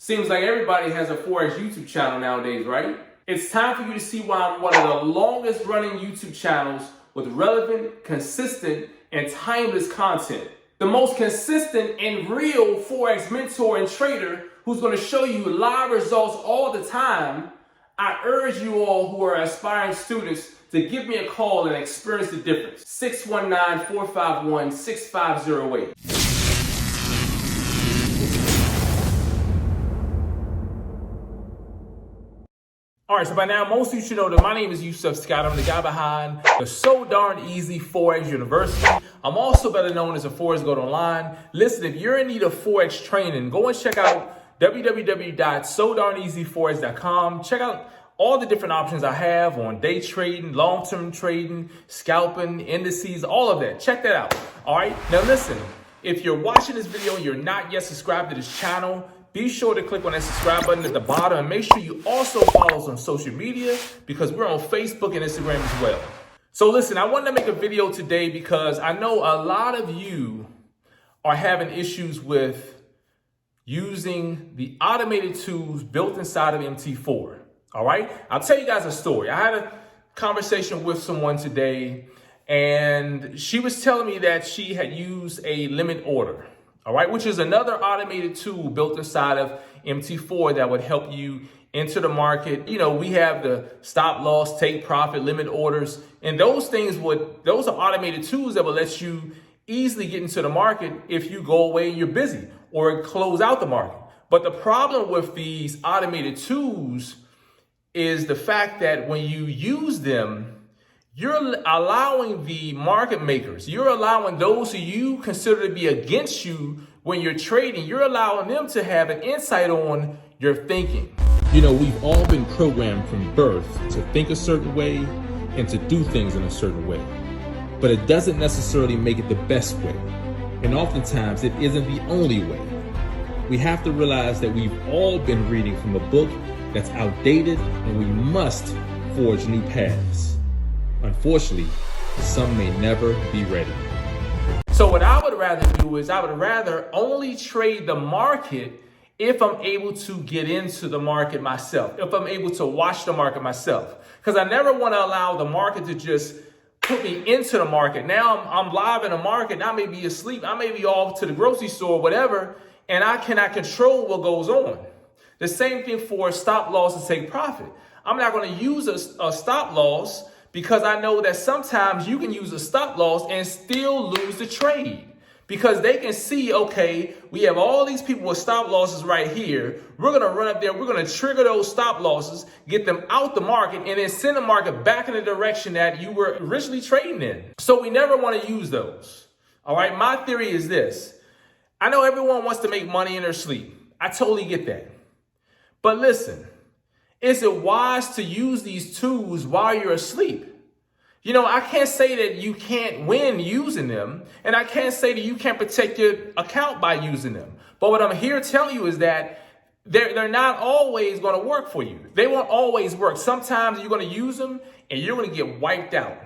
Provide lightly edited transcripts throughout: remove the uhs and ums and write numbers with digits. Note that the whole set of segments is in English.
Seems like everybody has a Forex YouTube channel nowadays, right? It's time for you to see why I'm one of the longest running YouTube channels with relevant, consistent, and timeless content. The most consistent and real Forex mentor and trader who's going to show you live results all the time. I urge you all who are aspiring students to give me a call and experience the difference. 619-451-6508. All right, so by now, most of you should know that my name is Yusef Scott. I'm the guy behind the So Darn Easy Forex University. I'm also better known as a Forex Gold Online. Listen, if you're in need of Forex training, go and check out www.sodarneasyforex.com. Check out all the different options I have on day trading, long-term trading, scalping, indices, all of that. Check that out. All right, now listen, if you're watching this video and you're not yet subscribed to this channel, be sure to click on that subscribe button at the bottom and make sure you also follow us on social media because we're on Facebook and Instagram as well. So listen, I wanted to make a video today because I know a lot of you are having issues with using the automated tools built inside of MT4. All right, I'll tell you guys a story. I had a conversation with someone today and she was telling me that she had used a limit order. All right, which is another automated tool built inside of MT4 that would help you enter the market. You know, we have the stop loss, take profit, limit orders, and those are automated tools that will let you easily get into the market if you go away and you're busy or close out the market. But the problem with these automated tools is the fact that when you use them, you're allowing the market makers, you're allowing those who you consider to be against you when you're trading, you're allowing them to have an insight on your thinking. You know, we've all been programmed from birth to think a certain way and to do things in a certain way, but it doesn't necessarily make it the best way. And oftentimes it isn't the only way. We have to realize that we've all been reading from a book that's outdated and we must forge new paths. Unfortunately, some may never be ready. So what I would rather do is I would rather only trade the market if I'm able to get into the market myself, if I'm able to watch the market myself. Because I never want to allow the market to just put me into the market. Now I'm live in the market, I may be asleep, I may be off to the grocery store, whatever, and I cannot control what goes on. The same thing for stop loss and take profit. I'm not going to use a stop loss because I know that sometimes you can use a stop loss and still lose the trade because they can see, okay, we have all these people with stop losses right here. We're going to run up there. We're going to trigger those stop losses, get them out the market, and then send the market back in the direction that you were originally trading in. So we never want to use those. All right. My theory is this. I know everyone wants to make money in their sleep. I totally get that. But listen, is it wise to use these tools while you're asleep? You know, I can't say that you can't win using them, and I can't say that you can't protect your account by using them. But what I'm here to tell you is that they're not always going to work for you. They won't always work. Sometimes you're going to use them and you're going to get wiped out.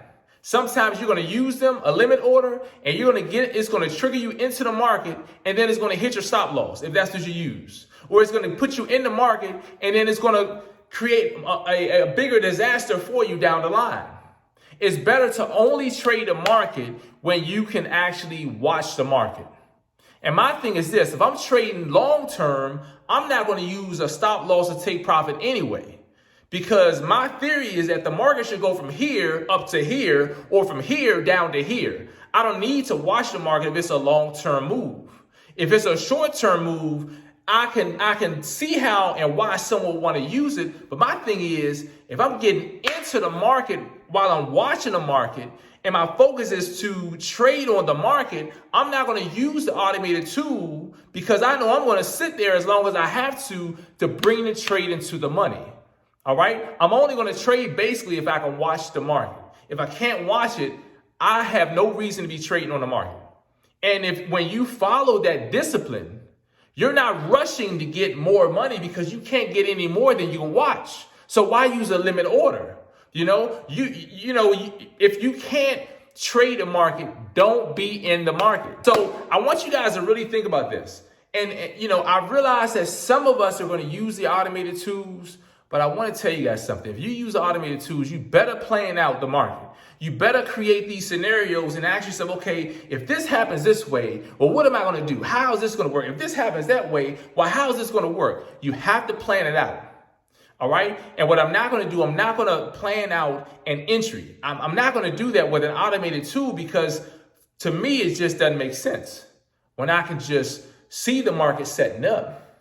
Sometimes you're going to use them, a limit order, and it's going to trigger you into the market, and then it's going to hit your stop loss if that's what you use. Or it's going to put you in the market, and then it's going to create a bigger disaster for you down the line. It's better to only trade the market when you can actually watch the market. And my thing is this, if I'm trading long term, I'm not going to use a stop loss to take profit anyway. Because my theory is that the market should go from here up to here or from here down to here. I don't need to watch the market if it's a long-term move. If it's a short-term move, I can see how and why someone would want to use it. But my thing is, if I'm getting into the market while I'm watching the market and my focus is to trade on the market, I'm not going to use the automated tool because I know I'm going to sit there as long as I have to bring the trade into the money. All right. I'm only going to trade basically if I can watch the market. If I can't watch it, I have no reason to be trading on the market. And when you follow that discipline, you're not rushing to get more money because you can't get any more than you can watch. So why use a limit order? You know, if you can't trade the market, don't be in the market. So I want you guys to really think about this. And you know, I realize that some of us are going to use the automated tools, but I want to tell you guys something. If you use the automated tools, you better plan out the market. You better create these scenarios and ask yourself, okay, if this happens this way, well, what am I going to do? How is this going to work? If this happens that way, well, how is this going to work? You have to plan it out. All right. And what I'm not going to do, I'm not going to plan out an entry. I'm not going to do that with an automated tool because to me, it just doesn't make sense when I can just see the market setting up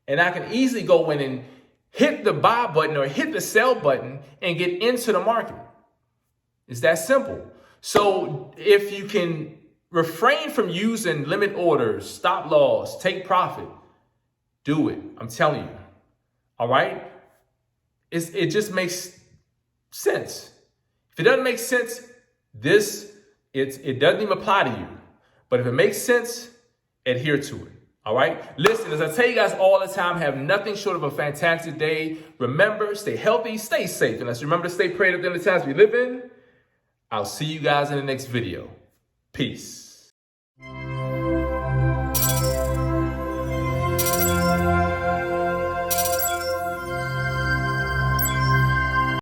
and I can easily go in and hit the buy button or hit the sell button and get into the market. It's that simple. So if you can refrain from using limit orders, stop loss, take profit, do it. I'm telling you. All right. It just makes sense. If it doesn't make sense, it doesn't even apply to you. But if it makes sense, adhere to it. All right. Listen, as I tell you guys all the time, have nothing short of a fantastic day. Remember, stay healthy, stay safe. And let's remember to stay prayed up in the times we live in. I'll see you guys in the next video. Peace.